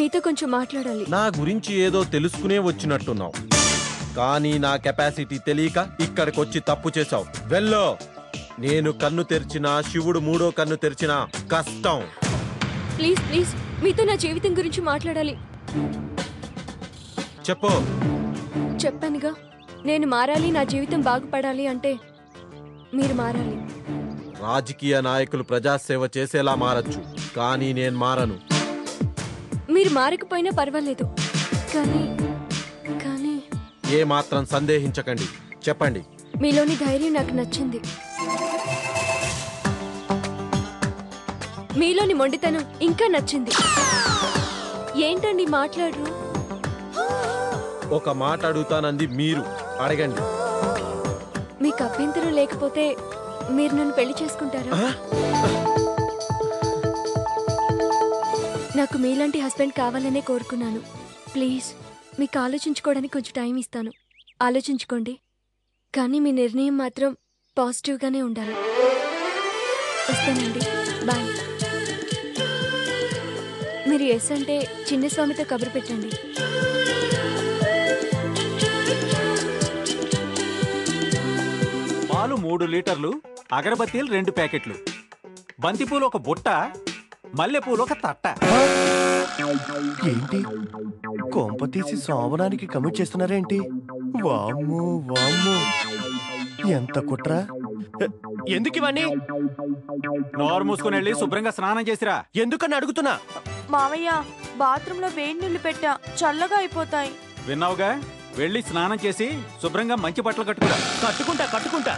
మీతో కొంచెం మాట్లాడాలి. నా గురించి ఏదో తెలుసుకునే వచ్చినట్టున్నావు, కానీ నా కెపాసిటీ తెలియక ఇక్కడికొచ్చి తప్పు చేశావు. వెల్లో. నేను కన్ను తెరిచినా, శివుడు మూడో కన్ను తెరిచినా కష్టం. ప్లీజ్ ప్లీజ్, మీతో నా జీవితం గురించి మాట్లాడాలి. చెప్పు. చెప్పానుగా, నేను మారాలి, నా జీవితం బాగుపడాలి అంటే మీరు మారాలి. రాజకీయ నాయకులు ప్రజాసేవ చేసేలా మారచ్చు, కానీ నేను మారను. మీరు మారకపోయినా పర్వాలేదు, కానీ కానీ ఏ మాత్రం సందేహించకండి, చెప్పండి. మీలోని ధైర్యం నాకు నచ్చింది. మీలోని మొండితనం ఇంకా నచ్చింది. ఏంటండి మాట్లాడరు? ఒక మాట అడుగుతానంది మీరు, అడగండి. మీకు అభ్యంతరం లేకపోతే మీరు నన్ను పెళ్లి చేసుకుంటారా? నాకు మీలాంటి హస్బెండ్ కావాలనే కోరుకున్నాను. ప్లీజ్, మీకు ఆలోచించుకోవడానికి కొంచెం టైం ఇస్తాను. ఆలోచించుకోండి, కానీ మీ నిర్ణయం మాత్రం పాజిటివ్గానే ఉండాలి. వస్తానండి, బాయ్. మీరు ఎస్ అంటే చిన్నస్వామితో కబురు పెట్టండి. పాలు 3 లీటర్లు, అగరబత్తీలు 2 ప్యాకెట్లు, బంతిపూలు 1 బుట్ట, మల్లెపూలు 1 తట్ట. ఏంటి కొంప తీసి సోమనానికి కమిట్ చేస్తున్నారేంటి? వామ్మో వామ్మో, ఎంత కుట్రా! ఎందుకు ఇవన్నీ? నోరు మూసుకుని వెళ్ళి శుభ్రంగా స్నానం చేసిరా. ఎందుకని అడుగుతున్నా. మావయ్య, బాత్రూమ్ లో వేడి నీళ్లు పెట్టా, చల్లగా అయిపోతాయి. విన్నావుగా, వెళ్ళి స్నానం చేసి శుభ్రంగా మంచి బట్టలు కట్టుకురా. కట్టుకుంటా.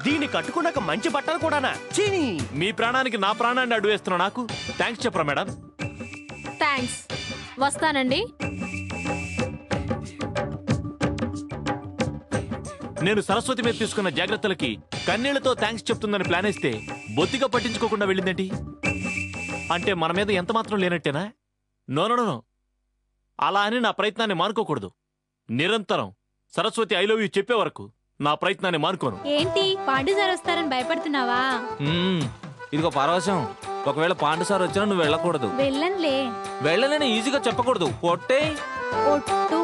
దీన్ని కట్టుకున్నాక మంచి బట్టలు కూడానా? చీనీ, మీ ప్రాణానికి నా ప్రాణాన్ని అడ్డు వేస్తున్నా. నాకు థ్యాంక్స్ చెప్పరా మేడం? థ్యాంక్స్, వస్తానండి. నేను సరస్వతి మీద తీసుకున్న జాగ్రత్తలకి కన్నీళ్లతో థ్యాంక్స్ చెప్తుందని ప్లాన్ వేస్తే బొత్తిగా పట్టించుకోకుండా వెళ్ళిందేంటి? అంటే మన మీద ఎంత మాత్రం లేనట్టేనా? నో, అలా అని నా ప్రయత్నాన్ని మానుకోకూడదు. నిరంతరం సరస్వతి ఐ లవ్ యూ చెప్పే వరకు నా ప్రయత్నాన్ని మానుకోను. ఏంటి, పాండు సార్ వస్తారని భయపడుతున్నావా? ఇదిగో పరవశం, ఒకవేళ పాండు సార్ వచ్చినా నువ్వు వెళ్ళకూడదు. వెళ్ళలేని ఈజీగా చెప్పకూడదు. పొట్టే ఒట్టు.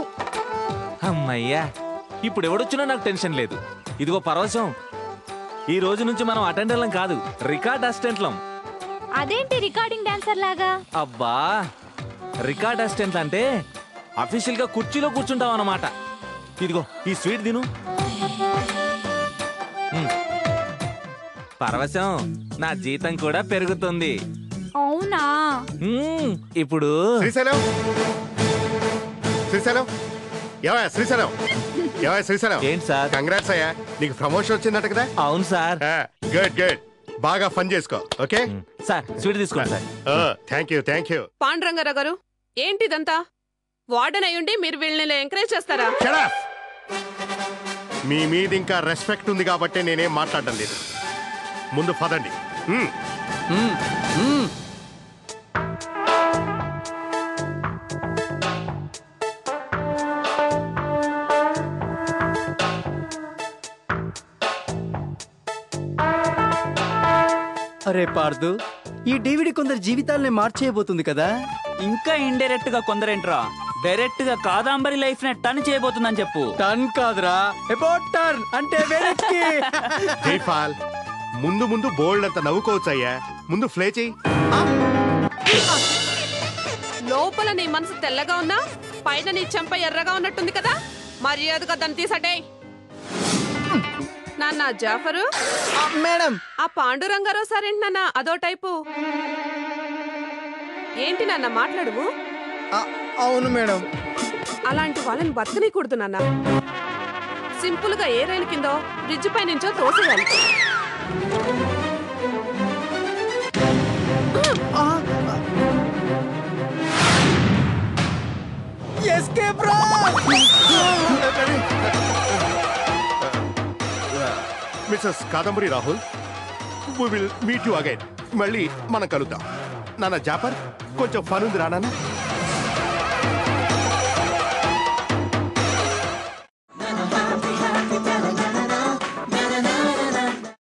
అమ్మయ్యా, ఇప్పుడు ఎవడొచ్చినా నాకు టెన్షన్ లేదు. ఇదిగో పరవశం, ఈ రోజు నుంచి మనం అటెండర్లం కాదు, రికార్డ్ అసిస్టెంట్లం. అదేంటి రికార్డింగ్ డాన్సర్ లాగా? అబ్బా, రికార్డ్ అసిస్టెంట్ అంటే అఫీషియల్ గా కుర్చీలో కూర్చుంటాం అన్నమాట. ఇదిగో ఈ స్వీట్ తిను. పరవశం, నా జీతం కూడా పెరుగుతుంది. అవునా? ఇప్పుడు శ్రీశైలం, ఏంటి సార్? కంగ్రాట్స్ అయ్యా, నీకు ప్రమోషన్ వచ్చిందట కదా? అవును సార్. గుడ్, బాగా ఫన్ చేసుకో. ఓకే సార్, స్వీట్ తీసుకోండి sir. Thank you. Pandurangarao garu, ఏంటిదంతా? వార్డెన్ అయ్యుండి మీరు వీళ్ళని ఎంకరేజ్ చేస్తారా? మీ మీద ఇంకా రెస్పెక్ట్ ఉంది కాబట్టి నేనేం మాట్లాడడం లేదు. ముందు పదండి. అరే పార్దు, ఈ డివిడి కొందరు జీవితాలని మార్చేయబోతుంది కదా? ఇంకా ఇండైరెక్ట్ గా కొందరేంట్రా, డైరెక్ట్ గా కాదాంబరి లైఫ్ ని టర్న్ చేయబోతుందని చెప్పు. టర్న్ కాదురా, అబౌట్ టర్న్ అంటే వెనక్కి. ముందు బోల్డ్ అంత నవ్వుకోవచ్చు అయ్యా. ముందు ఫ్లే చెయ్యి. లోపల నీ మనసు తెల్లగా ఉన్నా పైన నీ చెంప ఎర్రగా ఉన్నట్టుంది కదా, మర్యాదగా దాన్ని తీసటే. నాన్న జాఫరు మేడం, ఆ పాండురంగారావు సార్ ఏంటి నాన్న అదో టైపు? ఏంటి నాన్న మాట్లాడువు? అవును మేడం. అలాంటి వాళ్ళని బతకనీకూడదు నాన్న. సింపుల్ గా ఏ రైలు కిందో బ్రిడ్జ్ పై నుంచో తోసేయాలి. Mrs Kadambari Rahul, we will meet you again. మళ్ళీ మనం కలుద్దాం. నాన్న జాఫర్, కొంచెం ఫన్ ఉంది రానా?